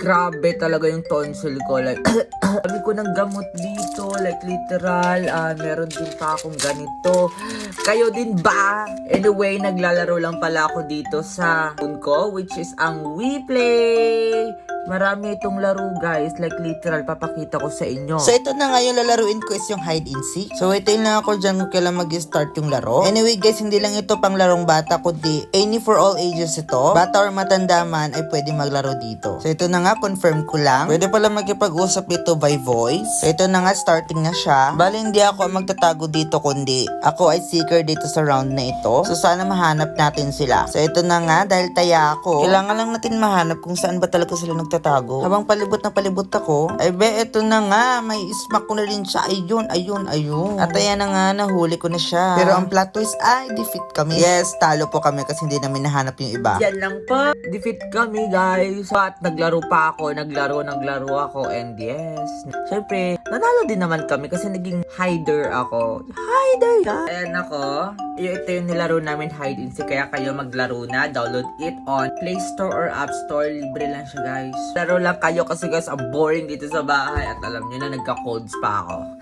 Grabe talaga yung tonsil ko. Like, sabi ko ng gamot dito. Like, literal. Meron din pa akong ganito. Kayo din ba? Anyway, naglalaro lang pala ako dito sa phone ko, which is ang WePlay. Marami itong laro, guys. Like, literal, papakita ko sa inyo. So, ito na nga yung lalaruin ko is yung hide and seek. So, waitin lang ako dyan kung kailan mag-start yung laro. Anyway, guys, hindi lang ito pang larong bata, kundi any for all ages ito. Bata or matanda man ay pwede maglaro dito. So, ito na nga, confirm ko lang. Pwede pala magkipag-usap ito by voice. So, ito na nga, starting na siya. Bali, hindi ako ang magtatago dito, kundi ako ay seeker dito sa round na ito. So, sana mahanap natin sila. So, ito na nga, dahil taya ako, kailangan lang natin mahanap kung saan ba talaga sila nagtatago. Habang palibot na palibot ako, ay be, ito na nga, may smack ko na rin siya. Ayun. At ayan na nga, nahuli ko na siya. Pero ang plot twist ay defeat kami. Yes, talo po kami kasi hindi namin nahanap yung iba. Yan lang po. Defeat kami, guys. At naglaro pa ako. Naglaro ako. And yes, syempre, nanalo din naman kami kasi naging hider ako. Hider, guys. Ayan ako. Ito yung nilaro namin, hide and seek. Kaya kayo maglaro na. Download it on Play Store or App Store. Libre lang siya, guys. Laro lang kayo kasi guys, ang boring dito sa bahay. At alam nyo na, nagka-codes pa ako.